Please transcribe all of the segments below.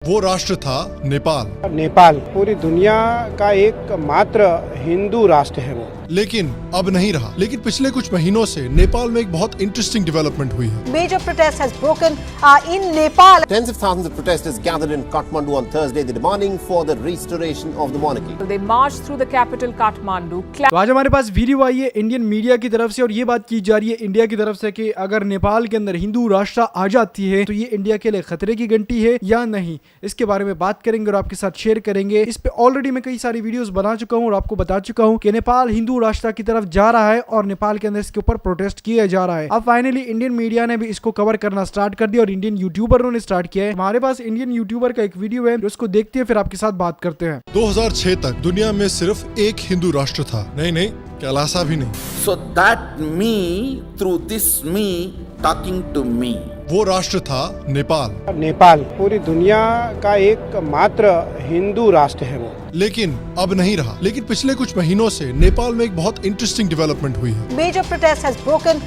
वो राष्ट्र था नेपाल। नेपाल पूरी दुनिया का एक मात्र हिंदू राष्ट्र है वो, लेकिन अब नहीं रहा। लेकिन पिछले कुछ महीनों से नेपाल में एक बहुत इंटरेस्टिंग डेवलपमेंट हुई है। Major protest has broken in Nepal. Tens of thousands of protesters gathered in Kathmandu on Thursday, demanding for the restoration of the monarchy. They marched through the capital Kathmandu. तो आज हमारे पास video आई है Indian media की तरफ से और ये बात की जा रही है इंडिया की तरफ से कि अगर नेपाल के अंदर हिंदू राष्ट्र आ जाती है तो ये इंडिया के लिए खतरे की घंटी है या नहीं। इसके बारे में बात करेंगे और आपके साथ शेयर करेंगे। इस पे ऑलरेडी मैं कई सारी वीडियोस बना चुका हूं और आपको बता चुका हूं कि नेपाल हिंदू राष्ट्र की तरफ जा रहा है और नेपाल के अंदर इसके ऊपर प्रोटेस्ट किया जा रहा है। अब फाइनली इंडियन मीडिया ने भी इसको कवर करना स्टार्ट कर दिया और इंडियन यूट्यूबरों ने स्टार्ट किया है। हमारे पास इंडियन यूट्यूबर का एक वीडियो है, उसको देखते हैं फिर आपके साथ बात करते हैं। 2006 तक दुनिया में सिर्फ एक हिंदू राष्ट्र था। नहीं, कैलासा भी नहीं। So that me, through this me, talking to me. वो राष्ट्र था नेपाल। नेपाल पूरी दुनिया का एक मात्र हिंदू राष्ट्र है वो, लेकिन अब नहीं रहा। लेकिन पिछले कुछ महीनों से नेपाल में एक बहुत इंटरेस्टिंग डेवलपमेंट हुई है। Major protest has broken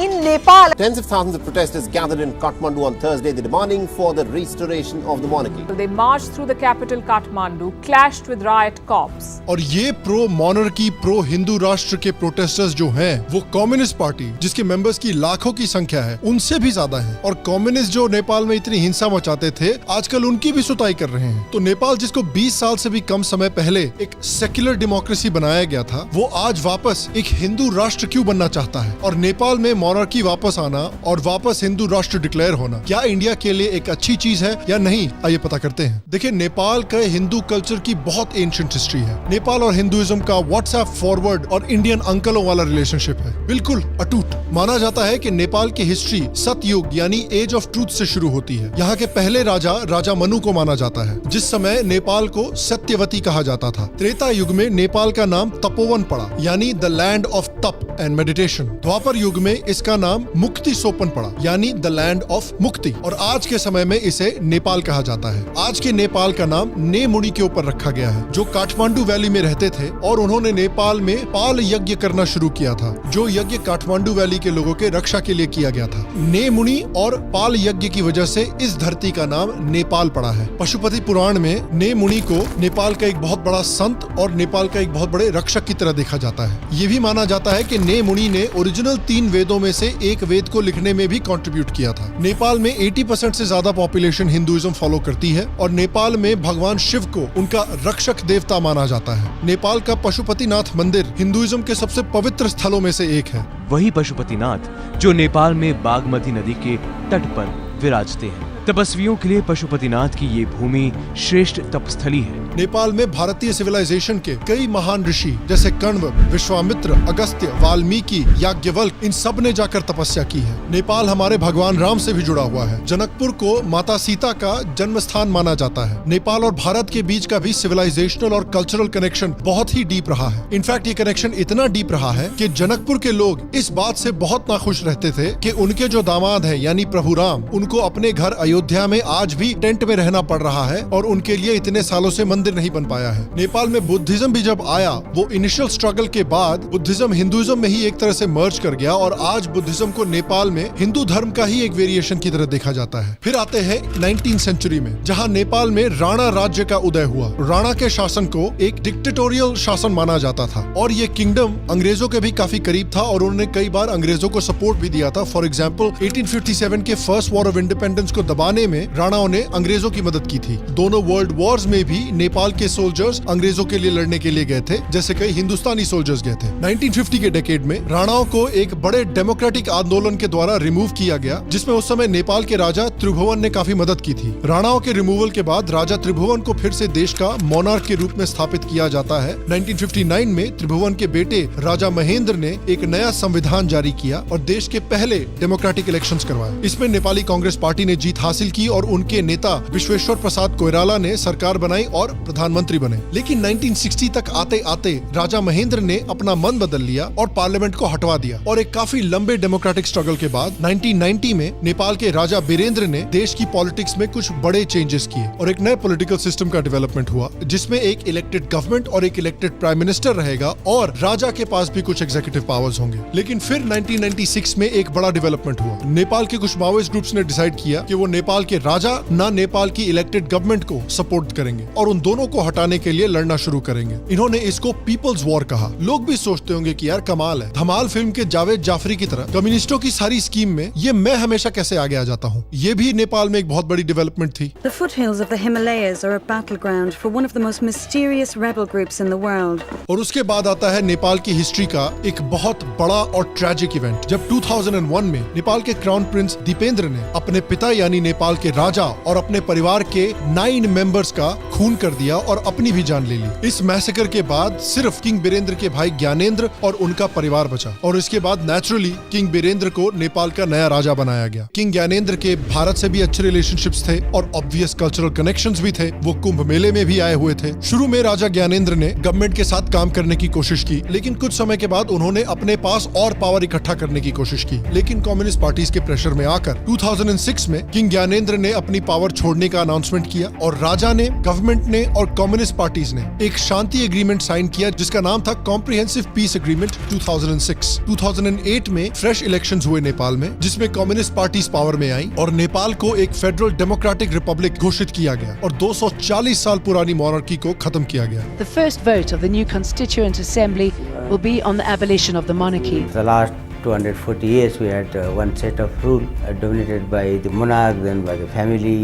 in Nepal. Tens of thousands of protesters gathered in Kathmandu on Thursday, demanding for the restoration of the monarchy. They marched through the capital Kathmandu, clashed with riot cops. और ये pro मॉनर्की pro Hindu राष्ट्र के protesters जो हैं वो communist party जिसके members की लाखों की संख्या है उनसे भी ज्यादा है। और कम्युनिस्ट जो नेपाल में इतनी हिंसा मचाते थे आजकल उनकी भी सुताई कर रहे हैं। तो नेपाल जिसको 20 साल से भी कम समय पहले एक सेक्युलर डेमोक्रेसी बनाया गया था वो आज वापस एक हिंदू राष्ट्र क्यों बनना चाहता है। और नेपाल में मॉनर्की वापस आना और वापस हिंदू राष्ट्र डिक्लेयर होना क्या इंडिया के लिए एक अच्छी चीज है या नहीं, आइए पता करते हैं। देखिए, नेपाल का हिंदू कल्चर की बहुत एंशिएंट हिस्ट्री है। नेपाल और हिंदुइज्म का व्हाट्सएप फॉरवर्ड और इंडियन अंकलों वाला रिलेशनशिप है, बिल्कुल अटूट। माना जाता है कि नेपाल की हिस्ट्री सतयुग यानी एज ऑफ ट्रूथ से शुरू होती है। यहाँ के पहले राजा मनु को माना जाता है जिस समय नेपाल को सत्यवती कहा जाता था। त्रेता युग में नेपाल का नाम तपोवन पड़ा यानी द लैंड ऑफ तप एंड मेडिटेशन। द्वापर युग में इसका नाम मुक्ति सोपन पड़ा यानी द लैंड ऑफ मुक्ति। और आज के समय में इसे नेपाल कहा जाता है। आज के नेपाल का नाम ने मुनि के ऊपर रखा गया है जो काठमांडू वैली में रहते थे और उन्होंने नेपाल में पाल यज्ञ करना शुरू किया था, जो यज्ञ काठमांडू वैली के लोगों के रक्षा के लिए किया गया था। ने मुनि और पाल यज्ञ की वजह से इस धरती का नाम नेपाल पड़ा है। पशुपति पुराण में ने मुनि को नेपाल का एक बहुत बड़ा संत और नेपाल का एक बहुत बड़े रक्षक की तरह देखा जाता है। ये भी माना जाता है कि ने मुनि ने ओरिजिनल 3 वेदों में से एक वेद को लिखने में भी कंट्रीब्यूट किया था। नेपाल में 80% से ज्यादा पॉपुलेशन हिंदुइज्म फॉलो करती है और नेपाल में भगवान शिव को उनका रक्षक देवता माना जाता है। नेपाल का पशुपतिनाथ मंदिर हिंदुइज्म के सबसे पवित्र स्थलों में से एक है। वही पशुपतिनाथ जो नेपाल में बागमती नदी के तट पर विराजते हैं। तपस्वियों के लिए पशुपतिनाथ की ये भूमि श्रेष्ठ तपस्थली है। नेपाल में भारतीय सिविलाइजेशन के कई महान ऋषि जैसे कण्व, विश्वामित्र, अगस्त्य, वाल्मीकि, याज्ञवल्क्य इन सब ने जाकर तपस्या की है। नेपाल हमारे भगवान राम से भी जुड़ा हुआ है। जनकपुर को माता सीता का जन्म स्थान माना जाता है। नेपाल और भारत के बीच का भी सिविलाइजेशनल और कल्चरल कनेक्शन बहुत ही डीप रहा है। इनफैक्ट ये कनेक्शन इतना डीप रहा है कि जनकपुर के लोग इस बात से बहुत नाखुश रहते थे कि उनके जो दामाद है यानी प्रभु राम, उनको अपने घर अयोध्या में आज भी टेंट में रहना पड़ रहा है और उनके लिए इतने सालों से मंदिर नहीं बन पाया है। नेपाल में बुद्धिज्म भी जब आया वो इनिशियल स्ट्रगल के बाद बुद्धिज्म हिंदुइज्म में ही एक तरह से मर्ज कर गया और आज बुद्धिज्म को नेपाल में हिंदू धर्म का ही एक वेरिएशन की तरह देखा जाता है। फिर आते हैं 19th सेंचुरी में जहाँ नेपाल में राणा राज्य का उदय हुआ। राणा के शासन को एक डिक्टेटोरियल शासन माना जाता था और ये किंगडम अंग्रेजों के भी काफी करीब था और उन्होंने कई बार अंग्रेजों को सपोर्ट भी दिया था। फॉर एग्जाम्पल 1857 के फर्स्ट वॉर ऑफ इंडिपेंडेंस को दबाने में राणाओं ने अंग्रेजों की मदद की थी। दोनों वर्ल्ड वॉर्स में भी नेपाल के सोल्जर्स अंग्रेजों के लिए लड़ने के लिए गए थे, जैसे कई हिंदुस्तानी सोल्जर्स गए थे। 1950 के डेकेड में राणाओं को एक बड़े डेमोक्रेटिक आंदोलन के द्वारा रिमूव किया गया जिसमें उस समय नेपाल के राजा त्रिभुवन ने काफी मदद की थी। राणाओं के रिमूवल के बाद राजा त्रिभुवन को फिर से देश का मोनार्क के रूप में स्थापित किया जाता है। 1959 में त्रिभुवन के बेटे राजा महेंद्र ने एक नया संविधान जारी किया और देश के पहले डेमोक्रेटिक इलेक्शंस करवाए। इसमें नेपाली कांग्रेस पार्टी ने जीत हासिल की और उनके नेता विश्वेश्वर प्रसाद कोइराला ने सरकार बनाई और प्रधानमंत्री बने। लेकिन 1960 तक आते आते राजा महेंद्र ने अपना मन बदल लिया और पार्लियामेंट को हटवा दिया और एक काफी लंबे डेमोक्रेटिक स्ट्रगल के बाद 1990 में नेपाल के राजा बीरेंद्र ने देश की पॉलिटिक्स में कुछ बड़े चेंजेस किए और एक नए पॉलिटिकल सिस्टम का डेवलपमेंट हुआ जिसमें एक इलेक्टेड गवर्नमेंट और एक इलेक्टेड प्राइम मिनिस्टर रहेगा और राजा के पास भी कुछ एग्जीक्यूटिव पावर्स होंगे। लेकिन फिर 1996 में एक बड़ा डेवलपमेंट हुआ। नेपाल के कुछ माओइस्ट ग्रुप्स ने डिसाइड किया कि वो नेपाल के राजा न नेपाल की इलेक्टेड गवर्नमेंट को सपोर्ट करेंगे और उन दोनों को हटाने के लिए लड़ना शुरू करेंगे। इन्होंने इसको पीपल्स वॉर कहा। लोग भी सोचते होंगे कि यार कमाल है, धमाल फिल्म के जावेद जाफरी की तरह कम्युनिस्टों की सारी स्कीम में ये मैं हमेशा कैसे आगे आ जाता हूँ। ये भी नेपाल में एक बहुत बड़ी डेवलपमेंट थी। The foothills of the Himalayas are a battleground for one of the most mysterious rebel groups in the world. और उसके बाद आता है नेपाल की हिस्ट्री का एक बहुत बड़ा और ट्रेजिक इवेंट, जब 2001 में नेपाल के क्राउन प्रिंस दीपेंद्र ने अपने पिता यानी नेपाल के राजा और अपने परिवार के 9 मेंबर्स का खून कर दिया और अपनी भी जान ले ली। इस मैसेकर के बाद सिर्फ किंग बीरेंद्र के भाई ज्ञानेंद्र और उनका परिवार बचा और इसके बाद नेचुरली किंग बीरेंद्र को नेपाल का नया राजा बनाया गया। किंग ज्ञानेंद्र के भारत से भी अच्छे रिलेशनशिप्स थे और ऑब्वियस कल्चरल कनेक्शंस भी थे। वो कुंभ मेले में भी आए हुए थे। शुरू में राजा ज्ञानेंद्र ने गवर्नमेंट के साथ काम करने की कोशिश की, लेकिन कुछ समय के बाद उन्होंने अपने पास और पावर इकट्ठा करने की कोशिश की, लेकिन कम्युनिस्ट पार्टीज के प्रेशर में आकर 2006 में किंग ज्ञानेंद्र ने अपनी पावर छोड़ने का अनाउंसमेंट किया और राजा ने, गवर्नमेंट ने और कम्युनिस्ट पार्टीज ने एक शांति एग्रीमेंट साइन किया जिसका नाम था कॉम्प्रिहेंसिव पीस एग्रीमेंट 2006। 2008 में फ्रेश इलेक्शंस हुए नेपाल में, जिसमें कम्युनिस्ट पार्टीज पावर में आई और नेपाल को एक फेडरल डेमोक्रेटिक रिपब्लिक घोषित किया गया और 240 साल पुरानी मोनार्की को खत्म किया गया। The first vote of the new Constituent Assembly will be on the abolition of the monarchy. The last 240 years we had one set of rule dominated by the monarch, then by the family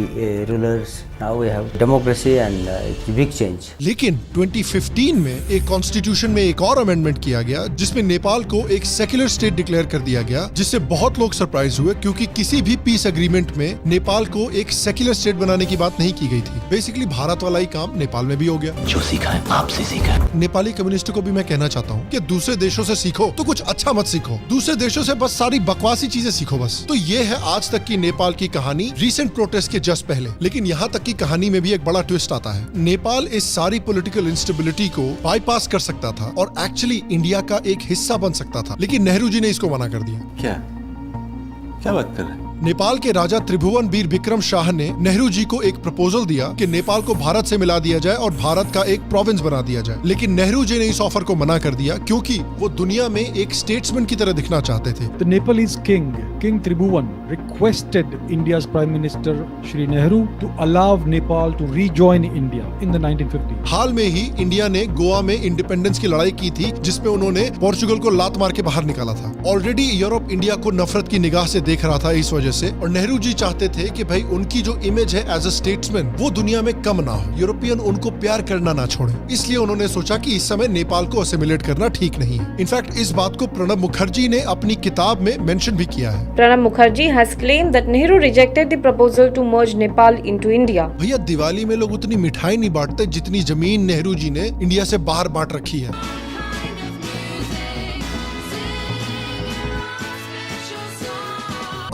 rulers. Now we have democracy and it's a big change. लेकिन 2015 में एक constitution में एक और amendment किया गया जिसमें नेपाल को एक सेक्युलर स्टेट डिक्लेयर कर दिया गया, जिससे बहुत लोग सरप्राइज हुए क्योंकि किसी भी पीस एग्रीमेंट में नेपाल को एक सेक्युलर स्टेट बनाने की बात नहीं की गई थी। बेसिकली भारत वाला ही काम नेपाल में भी हो गया। जो सीखा है आपसे सीखा। नेपाली कम्युनिस्टों को भी मैं कहना चाहता हूँ कि दूसरे देशों से सीखो तो कुछ अच्छा मत सीखो, दूसरे देशों से बस सारी बकवासी चीजें सीखो बस। तो ये है आज तक की नेपाल की कहानी रीसेंट प्रोटेस्ट के जस्ट पहले। लेकिन यहाँ तक की कहानी में भी एक बड़ा ट्विस्ट आता है। नेपाल इस सारी पॉलिटिकल इंस्टेबिलिटी को बाईपास कर सकता था और एक्चुअली इंडिया का एक हिस्सा बन सकता था, लेकिन नेहरू जी ने इसको मना कर दिया। क्या बात कर रहे हैं? नेपाल के राजा त्रिभुवन वीर विक्रम शाह ने नेहरू जी को एक प्रपोजल दिया कि नेपाल को भारत से मिला दिया जाए और भारत का एक प्रोविंस बना दिया जाए, लेकिन नेहरू जी ने इस ऑफर को मना कर दिया क्योंकि वो दुनिया में एक स्टेट्समैन की तरह दिखना चाहते थे। The Nepalese king, King Tribhuvan, requested India's Prime Minister Shri Nehru to allow Nepal to rejoin India in the 1950s. हाल में ही इंडिया ने गोवा में इंडिपेंडेंस की लड़ाई की थी जिसमें उन्होंने पोर्चुगल को लात मार के बाहर निकाला था। ऑलरेडी यूरोप इंडिया को नफरत की निगाह से देख रहा था इस वजह से, और नेहरू जी चाहते थे कि भाई उनकी जो इमेज है एज अ स्टेट्समैन वो दुनिया में कम ना हो, यूरोपियन उनको प्यार करना ना छोड़े। इसलिए उन्होंने सोचा कि इस समय नेपाल को असिमिलेट करना ठीक नहीं है। इनफैक्ट इस बात को प्रणब मुखर्जी ने अपनी किताब में मेंशन भी किया है। Pranab Mukherjee has claimed that Nehru rejected the proposal to merge Nepal into India. भैया दिवाली में लोग उतनी मिठाई नहीं बांटते जितनी जमीन नेहरू जी ने इंडिया से बाहर बांट रखी है।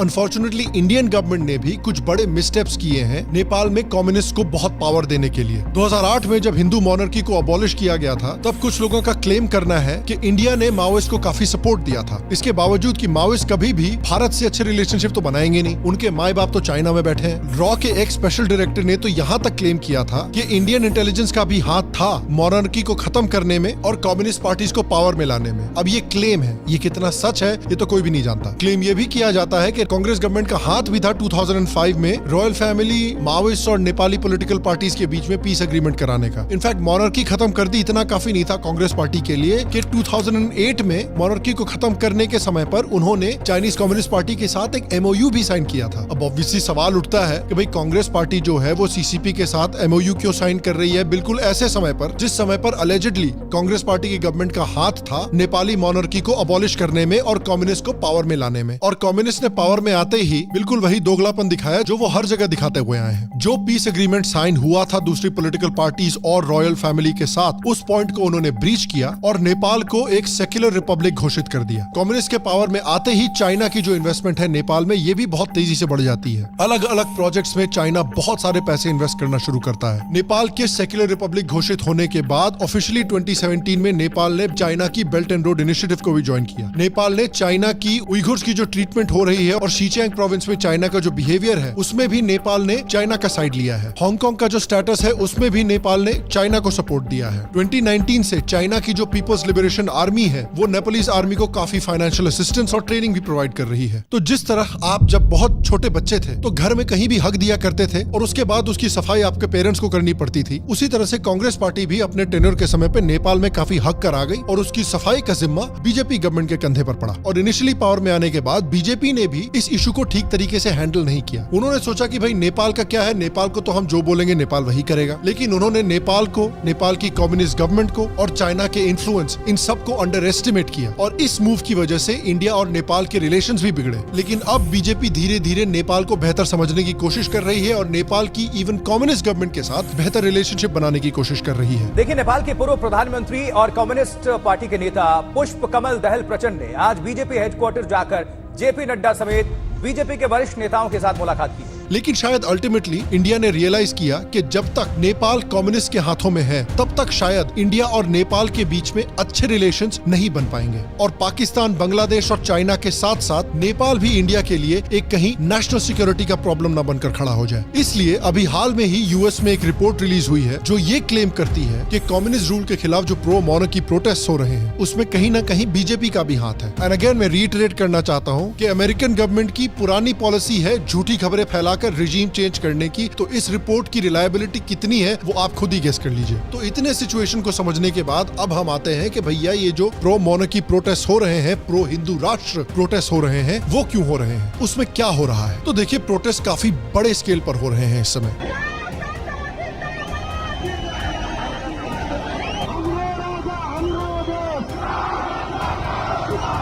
अनफॉर्चुनेटली इंडियन गवर्नमेंट ने भी कुछ बड़े मिसस्टेप्स किए हैं नेपाल में कम्युनिस्ट को बहुत पावर देने के लिए। 2008 में जब हिंदू मोनार्की को अबॉलिश किया गया था तब कुछ लोगों का क्लेम करना है कि इंडिया ने माओइस्ट को काफी सपोर्ट दिया था, इसके बावजूद कि माओइस्ट कभी भी भारत से अच्छे रिलेशनशिप तो बनाएंगे नहीं, उनके माए बाप तो चाइना में बैठे हैं। रॉ के एक स्पेशल डायरेक्टर ने तो यहाँ तक क्लेम किया था कि इंडियन इंटेलिजेंस का भी हाथ था मोनार्की को खत्म करने में और कम्युनिस्ट पार्टीज को पावर में लाने में। अब ये क्लेम है, ये कितना सच है ये तो कोई भी नहीं जानता। क्लेम ये भी किया जाता है कि कांग्रेस गवर्नमेंट का हाथ भी था 2005 में रॉयल फैमिली, माओइस्ट और नेपाली पॉलिटिकल पार्टीज के बीच में पीस एग्रीमेंट कराने का। इनफैक्ट मोनार्की खत्म कर दी इतना काफी नहीं था कांग्रेस पार्टी के लिए कि 2008 में मोनार्की को खत्म करने के समय पर उन्होंने चाइनीज कम्युनिस्ट पार्टी के साथ एक MOU भी साइन किया था। अब ऑब्वियसली सवाल उठता है कि भाई कांग्रेस पार्टी जो है वो CCP के साथ MOU क्यों साइन कर रही है बिल्कुल ऐसे समय पर जिस समय पर अलेजेडली कांग्रेस पार्टी की गवर्नमेंट का हाथ था नेपाली मोनार्की को अबॉलिश करने में और कम्युनिस्ट को पावर में लाने में। और कम्युनिस्ट ने पावर में आते ही बिल्कुल वही दोगलापन दिखाया जो वो हर जगह दिखाते हुए आए हैं। जो पीस एग्रीमेंट साइन हुआ था दूसरी पॉलिटिकल पार्टीज और रॉयल फैमिली के साथ, उस पॉइंट को उन्होंने ब्रीच किया और नेपाल को एक सेक्युलर रिपब्लिक घोषित कर दिया। कम्युनिस्ट के पावर में आते ही चाइना की जो इन्वेस्टमेंट है नेपाल में ये भी बहुत तेजी से बढ़ जाती है। अलग अलग प्रोजेक्ट्स में चाइना बहुत सारे पैसे इन्वेस्ट करना शुरू करता है। नेपाल के सेक्युलर रिपब्लिक घोषित होने के बाद ऑफिशियली 2017 में नेपाल ने चाइना की बेल्ट एंड रोड इनिशिएटिव को भी ज्वाइन किया। नेपाल ने चाइना की उइघुर्स की जो ट्रीटमेंट हो रही है और शीचियांग प्रोविंस में चाइना का जो बिहेवियर है उसमें भी नेपाल ने चाइना का साइड लिया है। हांगकांग का जो स्टेटस है उसमें भी नेपाल ने चाइना को सपोर्ट दिया है। 2019 से चाइना की जो पीपल्स लिबरेशन आर्मी है वो नेपालीज आर्मी को काफी फाइनेंशियल असिस्टेंस और ट्रेनिंग भी प्रोवाइड कर रही है। तो जिस तरह आप जब बहुत छोटे बच्चे थे तो घर में कहीं भी हक दिया करते थे और उसके बाद उसकी सफाई आपके पेरेंट्स को करनी पड़ती थी, उसी तरह से कांग्रेस पार्टी भी अपने टेन्योर के समय पे नेपाल में काफी हक कर आ गई और उसकी सफाई का जिम्मा बीजेपी गवर्नमेंट के कंधे पर पड़ा। और इनिशियली पावर में आने के बाद बीजेपी ने भी इस इशू को ठीक तरीके से हैंडल नहीं किया। उन्होंने सोचा कि भाई नेपाल का क्या है, नेपाल को तो हम जो बोलेंगे नेपाल वही करेगा, लेकिन उन्होंने नेपाल को, नेपाल की कम्युनिस्ट गवर्नमेंट को और चाइना के इन्फ्लुएंस इन सबको अंडर एस्टिमेट किया और इस मूव की वजह से इंडिया और नेपाल के रिलेशंस भी बिगड़े। लेकिन अब बीजेपी धीरे धीरे नेपाल को बेहतर समझने की कोशिश कर रही है और नेपाल की इवन कम्युनिस्ट गवर्नमेंट के साथ बेहतर रिलेशनशिप बनाने की कोशिश कर रही है। देखिए, नेपाल के पूर्व प्रधानमंत्री और कम्युनिस्ट पार्टी के नेता पुष्प कमल दहल प्रचंड ने आज बीजेपी हेडक्वार्टर जाकर जेपी नड्डा समेत बीजेपी के वरिष्ठ नेताओं के साथ मुलाकात की। लेकिन शायद अल्टीमेटली इंडिया ने रियलाइज किया कि जब तक नेपाल कम्युनिस्ट के हाथों में है तब तक शायद इंडिया और नेपाल के बीच में अच्छे रिलेशंस नहीं बन पाएंगे और पाकिस्तान, बांग्लादेश और चाइना के साथ साथ नेपाल भी इंडिया के लिए एक कहीं नेशनल सिक्योरिटी का प्रॉब्लम न बनकर खड़ा हो जाए। इसलिए अभी हाल में ही यूएस में एक रिपोर्ट रिलीज हुई है जो ये क्लेम करती है कि कम्युनिस्ट रूल के खिलाफ जो प्रो मोनार्की प्रोटेस्ट हो रहे हैं उसमें कहीं न कहीं बीजेपी का भी हाथ है। एंड अगेन मैं रीइटरेट करना चाहता हूँ कि अमेरिकन गवर्नमेंट की पुरानी पॉलिसी है झूठी खबरें फैलाकर रिजीम चेंज करने की, तो इस रिपोर्ट की रिलायबिलिटी कितनी है वो आप खुद ही गेस कर लीजिए। तो इतने सिचुएशन को समझने के बाद अब हम आते हैं कि भैया ये जो प्रो मोनार्की प्रोटेस्ट हो रहे हैं, प्रो हिंदू राष्ट्र प्रोटेस्ट हो रहे हैं, वो क्यों हो रहे हैं, उसमें क्या हो रहा है। तो देखिए, प्रोटेस्ट काफी बड़े स्केल पर हो रहे हैं इस समय।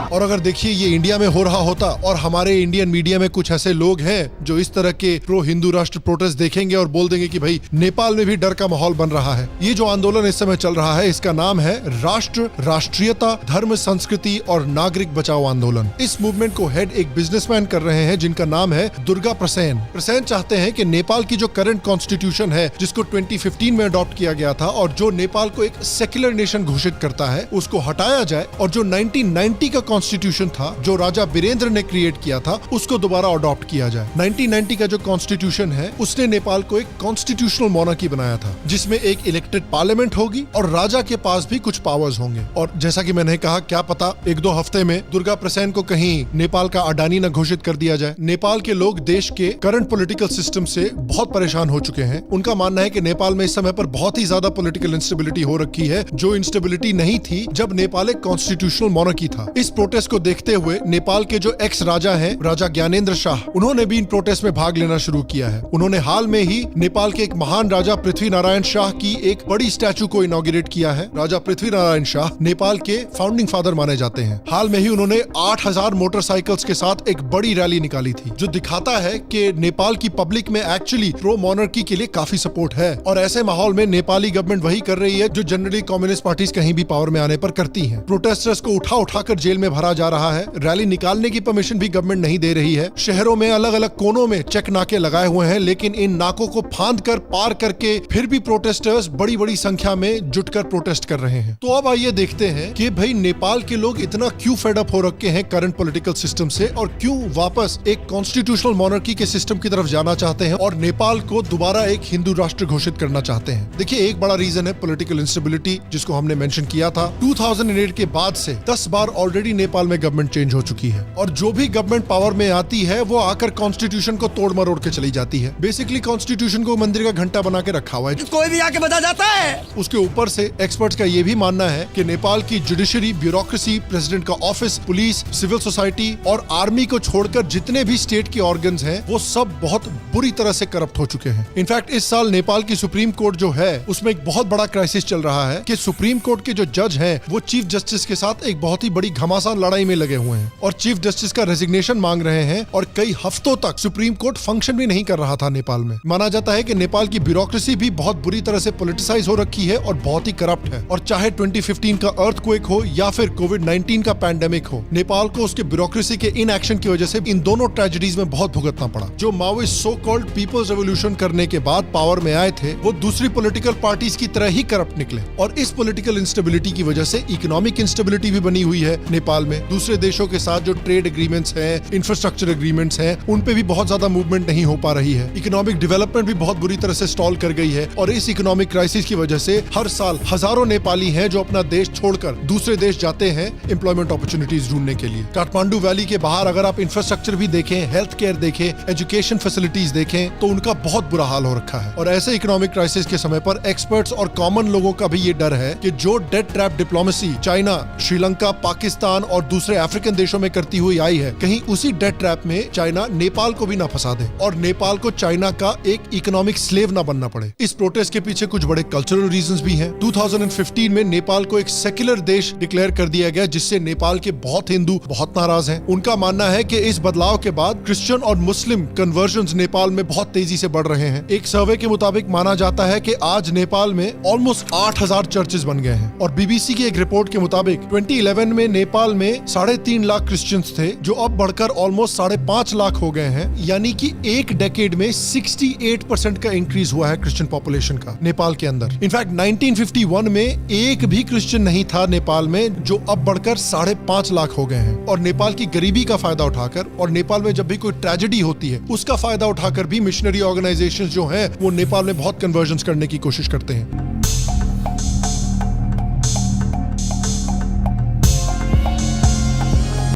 और अगर देखिए ये इंडिया में हो रहा होता और हमारे इंडियन मीडिया में कुछ ऐसे लोग हैं जो इस तरह के प्रो हिंदू राष्ट्र प्रोटेस्ट देखेंगे और बोल देंगे कि भाई नेपाल में भी डर का माहौल बन रहा है। ये जो आंदोलन इस समय चल रहा है इसका नाम है राष्ट्र, राष्ट्रीयता, धर्म, संस्कृति और नागरिक बचाओ आंदोलन। इस मूवमेंट को हेड एक बिजनेसमैन कर रहे हैं जिनका नाम है दुर्गा प्रसेन। प्रसेन चाहते हैं कि नेपाल की जो करंट कॉन्स्टिट्यूशन है जिसको 2015 में अडॉप्ट किया गया था और जो नेपाल को एक सेक्युलर नेशन घोषित करता है उसको हटाया जाए और जो 1990 का कॉन्स्टिट्यूशन था जो राजा बीरेंद्र ने क्रिएट किया था उसको दोबारा अडॉप्ट किया जाए। 1990 का जो कॉन्स्टिट्यूशन है उसने नेपाल को एक कॉन्स्टिट्यूशनल मोनार्की बनाया था जिसमें एक इलेक्टेड पार्लियामेंट होगी और राजा के पास भी कुछ पावर्स होंगे। और जैसा कि मैंने कहा, क्या पता 1-2 हफ्ते में दुर्गा प्रसेन को कहीं नेपाल का अडानी न घोषित कर दिया जाए। नेपाल के लोग देश के करंट पॉलिटिकल सिस्टम से बहुत परेशान हो चुके हैं। उनका मानना है कि नेपाल में इस समय पर बहुत ही ज्यादा पॉलिटिकल इंस्टेबिलिटी हो रखी है जो इंस्टेबिलिटी नहीं थी जब नेपाल एक कॉन्स्टिट्यूशनल मोनार्की था। इस प्रोटेस्ट को देखते हुए नेपाल के जो एक्स राजा हैं, राजा ज्ञानेंद्र शाह, उन्होंने भी इन प्रोटेस्ट में भाग लेना शुरू किया है। उन्होंने हाल में ही नेपाल के एक महान राजा पृथ्वी नारायण शाह की एक बड़ी स्टैचू को इनॉग्रेट किया है। राजा पृथ्वी नारायण शाह नेपाल के फाउंडिंग फादर माने जाते हैं। हाल में ही उन्होंने 8000 मोटरसाइकिल्स के साथ एक बड़ी रैली निकाली थी जो दिखाता है कि नेपाल की पब्लिक में एक्चुअली प्रो मोनार्की के लिए काफी सपोर्ट है। और ऐसे माहौल में नेपाली गवर्नमेंट वही कर रही है जो जनरली कम्युनिस्ट पार्टीज कहीं भी पावर में आने पर करती हैं। प्रोटेस्टर्स को उठाकर जेल में भरा जा रहा है। रैली निकालने की परमिशन भी गवर्नमेंट नहीं दे रही है। शहरों में अलग अलग कोनों में चेक नाके लगाए हुए हैं, लेकिन इन नाकों को फांद कर पार करके फिर भी प्रोटेस्टर्स बड़ी बड़ी संख्या में जुटकर प्रोटेस्ट कर रहे हैं। तो अब आइए देखते हैं कि भाई नेपाल के लोग इतना क्यों फेड अप हो रखे हैं करंट पॉलिटिकल सिस्टम से और क्यों वापस एक कॉन्स्टिट्यूशनल मोनार्की के सिस्टम की तरफ जाना चाहते हैं और नेपाल को दोबारा एक हिंदू राष्ट्र घोषित करना चाहते हैं। देखिए, एक बड़ा रीजन है पॉलिटिकल इंस्टेबिलिटी जिसको हमने मेंशन किया था। 2008 के बाद से 10 बार ऑलरेडी नेपाल में गवर्नमेंट चेंज हो चुकी है और जो भी गवर्नमेंट पावर में आती है वो आकर कॉन्स्टिट्यूशन को तोड़ मरोड़ के चली जाती है। बेसिकली कॉन्स्टिट्यूशन को मंदिर का घंटा बना के रखा हुआ है, कोई भी आके बजा जाता है। उसके ऊपर से एक्सपर्ट्स का ये भी मानना है कि नेपाल की जुडिशरी, ब्यूरोक्रेसी, प्रेसिडेंट का ऑफिस, पुलिस, सिविल सोसाइटी और आर्मी को छोड़कर जितने भी स्टेट के ऑर्गन्स हैं वो सब बहुत बुरी तरह से करप्ट हो चुके हैं। इनफैक्ट इस साल नेपाल की सुप्रीम कोर्ट जो है उसमें एक बहुत बड़ा क्राइसिस चल रहा है कि सुप्रीम कोर्ट के जो जज हैं वो चीफ जस्टिस के साथ एक बहुत ही बड़ी घमासान लड़ाई में लगे हुए हैं और चीफ जस्टिस का रेजिग्नेशन मांग रहे हैं और कई हफ्तों तक सुप्रीम कोर्ट फंक्शन भी नहीं कर रहा था नेपाल में। माना जाता है कि नेपाल की ब्यूरोक्रेसी भी बहुत बुरी तरह से पॉलिटिसाइज हो रखी है और बहुत ही करप्ट है। और चाहे 2015 का अर्थक्वेक हो या फिर कोविड-19 का पैंडेमिक हो, नेपाल को उसके ब्यूरोक्रेसी के इनएक्शन की वजह से इन दोनों ट्रेजेडीज में बहुत भुगतना पड़ा। जो Maoist so called people's revolution करने के बाद पावर में आए थे वो दूसरी पॉलिटिकल पार्टीज की तरह ही करप्ट निकले और इस पॉलिटिकल इंस्टेबिलिटी की वजह से इकोनॉमिक इंस्टेबिलिटी भी बनी हुई है नेपाल नेपाल में। दूसरे देशों के साथ जो ट्रेड एग्रीमेंट्स हैं, इंफ्रास्ट्रक्चर एग्रीमेंट्स हैं, उन पे भी बहुत ज्यादा मूवमेंट नहीं हो पा रही है। इकोनॉमिक डेवलपमेंट भी बहुत बुरी तरह से स्टॉल कर गई है और इस इकोनॉमिक क्राइसिस की वजह से हर साल हजारों नेपाली हैं जो अपना देश छोड़कर दूसरे देश जाते हैं एम्प्लॉयमेंट अपॉर्चुनिटीज ढूंढने के लिए। काठमांडू वैली के बाहर अगर आप इंफ्रास्ट्रक्चर भी देखें, हेल्थ केयर देखें, एजुकेशन फैसिलिटीज देखें तो उनका बहुत बुरा हाल हो रखा है। और ऐसे इकोनॉमिक क्राइसिस के समय पर एक्सपर्ट्स और कॉमन लोगों का भी ये डर है कि जो debt trap diplomacy China, Sri Lanka, Pakistan और दूसरे अफ्रीकन देशों में करती हुई आई है, कहीं उसी डेट ट्रैप में चाइना नेपाल को भी ना फंसा दे और नेपाल को चाइना का एक इकोनॉमिक स्लेव ना बनना पड़े। इस प्रोटेस्ट के पीछे कुछ बड़े कल्चरल रीजंस भी हैं। 2015 में नेपाल को एक सेक्युलर देश डिक्लेयर कर दिया गया, जिससे नेपाल के बहुत हिंदू बहुत नाराज हैं। उनका मानना है कि इस बदलाव के बाद क्रिश्चियन और मुस्लिम कन्वर्जन्स नेपाल में बहुत तेजी से बढ़ रहे हैं। एक सर्वे के मुताबिक माना जाता है कि आज नेपाल में ऑलमोस्ट 8000 चर्चेस बन गए हैं और बीबीसी की एक रिपोर्ट के मुताबिक 2011 में नेपाल में 3.5 लाख क्रिश्चियंस थे, जो अब बढ़कर ऑलमोस्ट 5.5 लाख हो गए हैं। यानी कि एक डेकेड में 68% का इंक्रीज हुआ है क्रिश्चियन पॉपुलेशन का नेपाल के अंदर। इनफैक्ट 1951 में एक भी क्रिश्चियन नहीं था नेपाल में, जो अब बढ़कर 5.5 लाख हो गए हैं। और नेपाल की गरीबी का फायदा उठाकर और नेपाल में जब भी कोई ट्रेजेडी होती है उसका फायदा उठाकर भी मिशनरी ऑर्गेनाइजेशंस जो हैं वो नेपाल में बहुत कन्वर्जन्स करने की कोशिश करते हैं।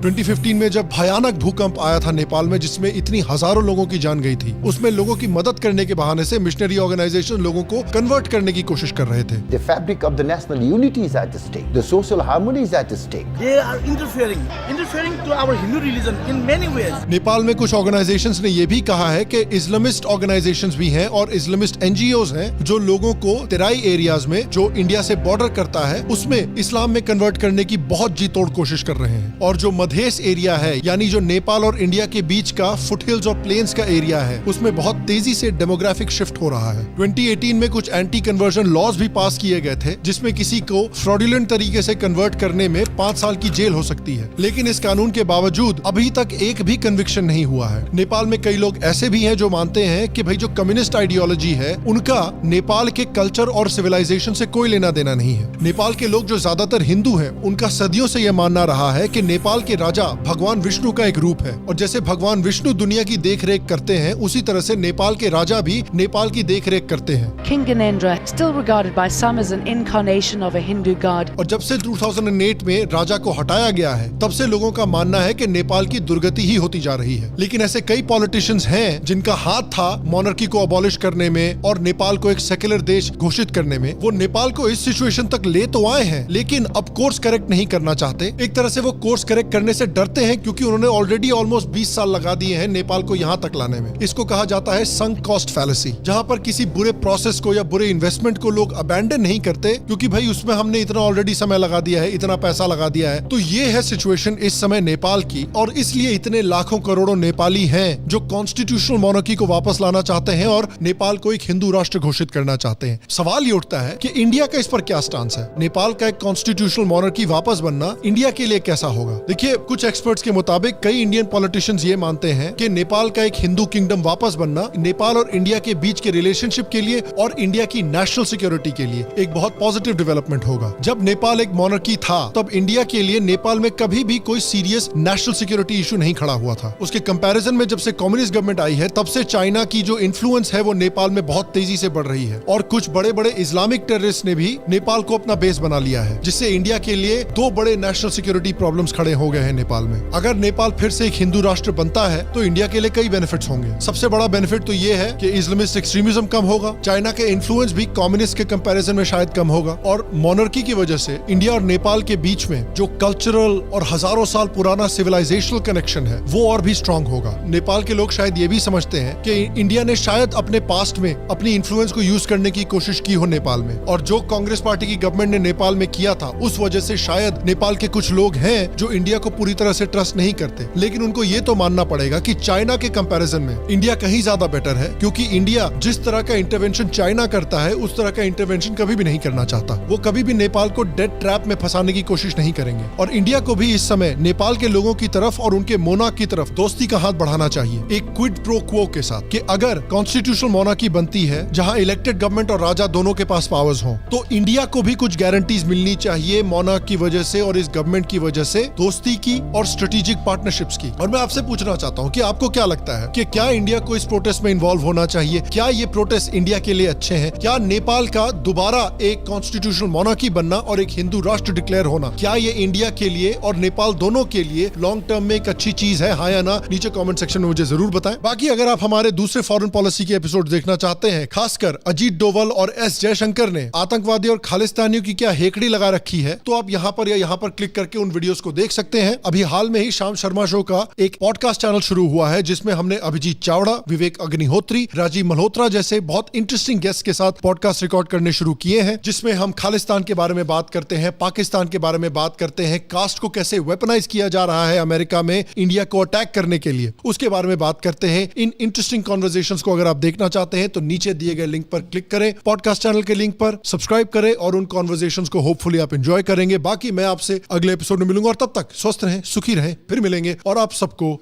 2015 में जब भयानक भूकंप आया था नेपाल में, जिसमें इतनी हजारों लोगों की जान गई थी, उसमें लोगों की मदद करने के बहाने से मिशनरी ऑर्गेनाइजेशन लोगों को कन्वर्ट करने की कोशिश कर रहे थे। The fabric of the national unity is at stake. The social harmony is at stake. They are interfering to our Hindu religion in many ways. Nepal में कुछ ऑर्गेनाइजेशंस ने ये भी कहा है कि इस्लामिस्ट ऑर्गेनाइजेशंस भी हैं और इस्लामिस्ट एनजीओज हैं जो लोगों को तेराई एरियाज में, जो इंडिया से बॉर्डर करता है, उसमें इस्लाम में कन्वर्ट करने की बहुत जी तोड़ कोशिश कर रहे हैं। और जो मधेश एरिया है, यानी जो नेपाल और इंडिया के बीच का फुटहिल्स और प्लेन्स का एरिया है, उसमें बहुत तेजी से डेमोग्राफिक शिफ्ट हो रहा है। 2018 में कुछ एंटी कन्वर्जन लॉज भी पास किए गए थे, जिसमें किसी को फ्रॉडुलेंट तरीके से कन्वर्ट करने में 5 साल की जेल हो सकती है। लेकिन इस कानून के बावजूद अभी तक एक भी कन्विक्शन नहीं हुआ है। नेपाल में कई लोग ऐसे भी हैं जो मानते हैं कि भाई जो कम्युनिस्ट आइडियोलॉजी है उनका नेपाल के कल्चर और सिविलाइजेशन से कोई लेना देना नहीं है। नेपाल के लोग जो ज्यादातर हिंदू हैं, उनका सदियों से यह मानना रहा है कि नेपाल के राजा भगवान विष्णु का एक रूप है और जैसे भगवान विष्णु दुनिया की देखरेख करते हैं, उसी तरह से नेपाल के राजा भी नेपाल की देखरेख करते हैं। King Gyanendra, still regarded by some as an incarnation of a Hindu god. और जब से 2008 में राजा को हटाया गया है, तब से लोगों का मानना है कि नेपाल की दुर्गति ही होती जा रही है। लेकिन ऐसे कई पॉलिटिशियंस हैं जिनका हाथ था मॉनर्की को अबॉलिश करने में और नेपाल को एक सेक्युलर देश घोषित करने में। वो नेपाल को इस सिचुएशन तक ले तो आए हैं, लेकिन अब कोर्स करेक्ट नहीं करना चाहते। एक तरह से वो कोर्स करेक्ट करने से डरते हैं, क्योंकि उन्होंने ऑलरेडी ऑलमोस्ट 20 साल लगा दिए हैं नेपाल को यहाँ तक लाने में। इसको कहा जाता है संक कॉस्ट फैलेसी, जहाँ पर किसी बुरे प्रोसेस को या बुरे इन्वेस्टमेंट को लोग अबैंडन नहीं करते, क्योंकि भाई उसमें हमने इतना ऑलरेडी समय लगा दिया है, इतना पैसा लगा दिया है। तो ये है सिचुएशन इस समय नेपाल की, और इसलिए इतने लाखों करोड़ों नेपाली हैं जो कॉन्स्टिट्यूशनल मोनार्की को वापस लाना चाहते हैं और नेपाल को एक हिंदू राष्ट्र घोषित करना चाहते हैं। सवाल ये उठता है कि इंडिया का इस पर क्या स्टांस है? नेपाल का एक कॉन्स्टिट्यूशनल मोनार्की वापस बनना इंडिया के लिए कैसा होगा? देखिए, कुछ एक्सपर्ट्स के मुताबिक कई इंडियन पॉलिटिशियंस ये मानते हैं कि नेपाल का एक हिंदू किंगडम वापस बनना नेपाल और इंडिया के बीच के रिलेशनशिप के लिए और इंडिया की नेशनल सिक्योरिटी के लिए एक बहुत पॉजिटिव डेवलपमेंट होगा। जब नेपाल एक मोनार्की था, तब इंडिया के लिए नेपाल में कभी भी कोई सीरियस नेशनल सिक्योरिटी इशू नहीं खड़ा हुआ था। उसके कंपैरिजन में जब से कम्युनिस्ट गवर्नमेंट आई है, तब से चाइना की जो इन्फ्लुएंस है वो नेपाल में बहुत तेजी से बढ़ रही है और कुछ बड़े बड़े इस्लामिक टेररिस्ट ने भी नेपाल को अपना बेस बना लिया है, जिससे इंडिया के लिए 2 बड़े नेशनल सिक्योरिटी प्रॉब्लम्स खड़े हो गए हैं नेपाल में। अगर नेपाल फिर से एक हिंदू राष्ट्र बनता है तो इंडिया के लिए कई बेनिफिट्स होंगे। सबसे बड़ा बेनिफिट तो ये है कि इस्लामिस्ट एक्सट्रीमिज्म कम होगा, चाइना के इन्फ्लुएंस भी कम्युनिस्ट के कंपैरिजन में शायद कम होगा, और मोनार्की की वजह से इंडिया और नेपाल के बीच में जो कल्चरल और हजारों साल पुराना सिविलाइजेशनल कनेक्शन है वो और भी स्ट्रांग होगा। नेपाल के लोग शायद ये भी समझते हैं कि इंडिया ने शायद अपने पास्ट में अपनी इन्फ्लुएंस को यूज करने की कोशिश की हो नेपाल में, और जो कांग्रेस पार्टी की गवर्नमेंट ने नेपाल में किया था, उस वजह से शायद नेपाल के कुछ लोग हैं जो इंडिया को पूरी तरह से ट्रस्ट नहीं करते, लेकिन उनको ये तो मानना पड़ेगा कि चाइना के कंपैरिजन में इंडिया कहीं ज्यादा बेटर है, क्योंकि इंडिया जिस तरह का इंटरवेंशन चाइना करता है उस तरह का इंटरवेंशन कभी भी नहीं करना चाहता। वो कभी भी नेपाल को डेड ट्रैप में फंसाने की कोशिश नहीं करेंगे और इंडिया को भी इस समय नेपाल के लोगों की तरफ और उनके मोनार्क की तरफ दोस्ती का हाथ बढ़ाना चाहिए, एक क्विड प्रो क्वो के साथ, कि अगर कॉन्स्टिट्यूशनल मोनार्की बनती है जहां इलेक्टेड गवर्नमेंट और राजा दोनों के पास पावर्स हों, तो इंडिया को भी कुछ गारंटीज मिलनी चाहिए मोनार्क की वजह से और इस गवर्नमेंट की वजह से दोस्ती की और स्ट्रेटेजिक पार्टनरशिप्स की। और मैं आपसे पूछना चाहता हूं कि आपको क्या लगता है कि क्या इंडिया को इस प्रोटेस्ट में इन्वॉल्व होना चाहिए? क्या ये प्रोटेस्ट इंडिया के लिए अच्छे हैं? क्या नेपाल का दोबारा एक कॉन्स्टिट्यूशनल मोनार्की बनना और एक हिंदू राष्ट्र डिक्लेयर होना, क्या ये इंडिया के लिए और नेपाल दोनों के लिए लॉन्ग टर्म में एक अच्छी चीज है, हाँ या ना? नीचे कमेंट सेक्शन में मुझे जरूर बताएं। बाकी अगर आप हमारे दूसरे फॉरेन पॉलिसी के एपिसोड देखना चाहते हैं, खासकर अजीत डोवल और एस जयशंकर ने आतंकवादी और खालिस्तानियों की क्या हेकड़ी लगा रखी है, तो आप यहाँ पर या यहाँ पर क्लिक करके उन वीडियोस को देख सकते हैं। अभी हाल में ही शाम शर्मा शो का एक पॉडकास्ट चैनल शुरू हुआ है जिसमें हमने अभिजीत चावड़ा, विवेक अग्निहोत्री, राजीव मल्होत्रा जैसे बहुत इंटरेस्टिंग गेस्ट के साथ पॉडकास्ट रिकॉर्ड करने शुरू किए हैं, जिसमें हम खालिस्तान के बारे में बात करते हैं, पाकिस्तान के बारे में बात करते हैं, कास्ट को कैसे वेपनाइज किया जा रहा है अमेरिका में इंडिया को अटैक करने के लिए, उसके बारे में बात करते हैं। इन इंटरेस्टिंग कॉन्वर्सेशंस को अगर आप देखना चाहते हैं तो नीचे दिए गए लिंक पर क्लिक करें, पॉडकास्ट चैनल के लिंक पर सब्सक्राइब करें और उन कॉन्वर्सेशंस को होपफुली आप एंजॉय करेंगे। बाकी मैं आपसे अगले एपिसोड में मिलूंगा और तब तक स्वस्थ रहें, सुखी रहें, फिर मिलेंगे। और आप सबको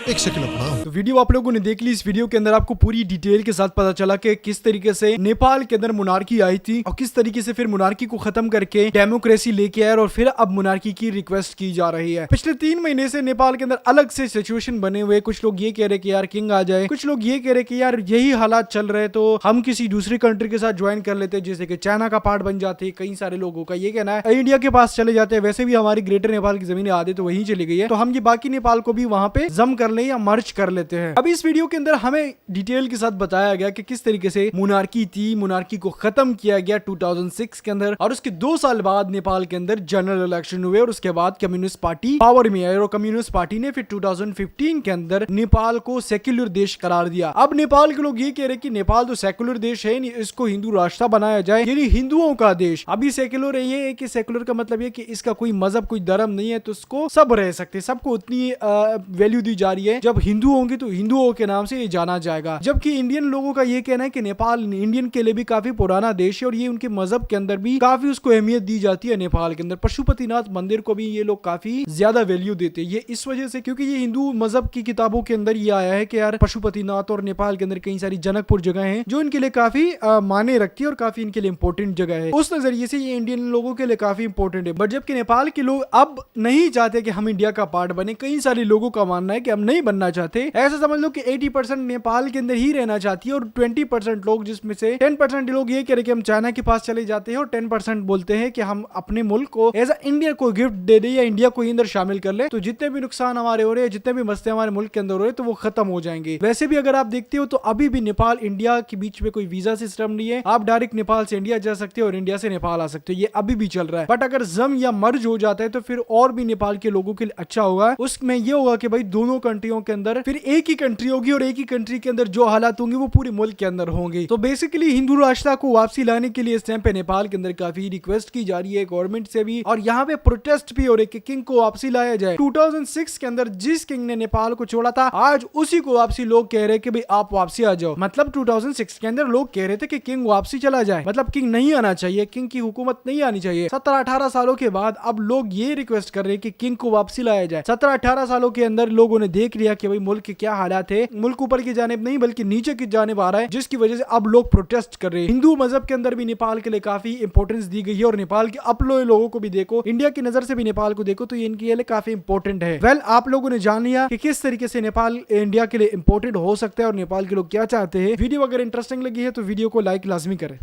एक सेकंड अपना। तो वीडियो आप लोगों ने देख ली। इस वीडियो के अंदर आपको पूरी डिटेल के साथ पता चला कि किस तरीके से नेपाल के अंदर मोनार्की आई थी और किस तरीके से फिर मोनार्की को खत्म करके डेमोक्रेसी लेके आए और फिर अब मोनार्की की रिक्वेस्ट की जा रही है। पिछले 3 महीने से नेपाल के अंदर अलग से सिचुएशन बने हुए। कुछ लोग ये कह रहे कि यार किंग आ जाए, कुछ लोग ये कह रहे कि यार यही हालात चल रहे तो हम किसी दूसरी कंट्री के साथ ज्वाइन कर लेते, जैसे कि चाइना का पार्ट बन जाते। कई सारे लोगों का ये कहना है इंडिया के पास चले जाते हैं, वैसे भी हमारी ग्रेटर नेपाल की जमीन आधी तो वहीं चली गई है, तो हम ये बाकी नेपाल को भी वहां पे जम कर ले या मर्ज कर लेते हैं। अब इस वीडियो के अंदर हमें डिटेल के साथ बताया गया कि किस तरीके से मोनार्की थी, मोनार्की को खत्म किया गया 2006 के अंदर और उसके 2 साल बाद नेपाल के अंदर जनरल इलेक्शन हुए और उसके बाद कम्युनिस्ट पार्टी पावर में आई और कम्युनिस्ट पार्टी ने फिर 2015 के अंदर नेपाल को सेक्युलर देश करार दिया। अब नेपाल के लोग ये कह रहे कि नेपाल तो सेक्युलर देश है, इसको हिंदू राष्ट्र बनाया जाए, यानी हिंदुओं का देश। अभी सेक्युलर है, ये है कि सेक्युलर का मतलब ये कि इसका कोई मजहब कोई धर्म नहीं है, तो उसको सब रह सकते, सबको उतनी वैल्यू दी जा रही है। जब हिंदू होंगे तो हिंदुओं के नाम से ये जाना जाएगा। जबकि इंडियन लोगों का ये कहना है कि नेपाल इंडियन के लिए भी काफी पुराना देश है और ये उनके मजहब के अंदर भी काफी उसको अहमियत दी जाती है। नेपाल के अंदर पशुपतिनाथ मंदिर को भी ये लोग काफी ज्यादा वैल्यू देते हैं। ये इस वजह से क्योंकि ये हिंदू मजहब की किताबों के अंदर ये आया है कि यार पशुपतिनाथ और नेपाल के अंदर कई सारी जनकपुर जगह है जो इनके लिए काफी माने रखती है और काफी इनके लिए इंपॉर्टेंट जगह है। उस नजरिए से ये इंडियन लोगों के लिए काफी इंपॉर्टेंट है। बट जबकि नेपाल के लोग अब नहीं चाहते कि हम इंडिया का पार्ट बने, कई सारे लोगों का मानना है कि हम नहीं बनना चाहते। ऐसा समझ लो कि 80% नेपाल के अंदर ही रहना चाहती है और 20% लोग, जिसमें से 10% लोग ये कह रहे कि हम चाइना के पास चले जाते हैं और 10% बोलते हैं कि हम अपने मुल्क को एज इंडिया को गिफ्ट दे दे या इंडिया को अंदर शामिल कर ले, तो जितने भी नुकसान हमारे हो रहे हैं, जितने भी मसले हमारे मुल्क के अंदर हो रहे हैं, तो वो खत्म हो जाएंगे। वैसे भी अगर आप देखते हो तो अभी भी नेपाल इंडिया के बीच में कोई वीजा सिस्टम नहीं है। आप डायरेक्ट नेपाल से इंडिया जा सकते हो और इंडिया से नेपाल आ सकते हो, ये अभी भी चल रहा है। बट अगर जम या मर्ज हो जाता है तो फिर और भी नेपाल के लोगों के लिए अच्छा होगा। उसमें ये होगा कि भाई दोनों कंट्रियों के अंदर फिर एक ही कंट्री होगी और एक ही कंट्री के अंदर जो हालात होंगे वो पूरे मुल्क के अंदर होंगे। तो बेसिकली हिंदू राष्ट्र को वापसी लाने के लिए इस टाइम पे नेपाल के अंदर काफी रिक्वेस्ट की जा रही है गवर्नमेंट से भी, और यहाँ पे प्रोटेस्ट भी हो रहे कि किंग को वापसी लाया जाए। 2006 के अंदर जिस किंग ने नेपाल को छोड़ा था, आज उसी को वापसी लोग कह रहे कि भाई आप वापसी आ जाओ। मतलब 2006 के अंदर लोग कह रहे थे कि किंग वापसी चला जाए, मतलब किंग नहीं आना चाहिए, किंग की हुकूमत नहीं आनी चाहिए। 17-18 सालों के बाद अब लोग ये रिक्वेस्ट कर रहे हैं कि किंग को वापसी लाया जाए। 17-18 सालों के अंदर लोगों ने देख लिया कि भाई मुल्क के क्या हालात है, मुल्क ऊपर की जानिब नहीं बल्कि नीचे की जानिब आ रहा है, जिसकी वजह से अब लोग प्रोटेस्ट कर रहे हैं। हिंदू मजहब के अंदर भी नेपाल के लिए काफी इंपॉर्टेंस दी गई है और नेपाल के अपने लोगों को भी देखो, इंडिया की नजर से भी नेपाल को देखो, तो ये इनके लिए काफी इंपॉर्टेंट है। वेल, आप लोगों ने जान लिया कि किस तरीके से नेपाल इंडिया के लिए इंपॉर्टेंट हो सकता है और नेपाल के लोग क्या चाहते हैं। वीडियो अगर इंटरेस्टिंग लगी है तो वीडियो को लाइक लाजमी करें।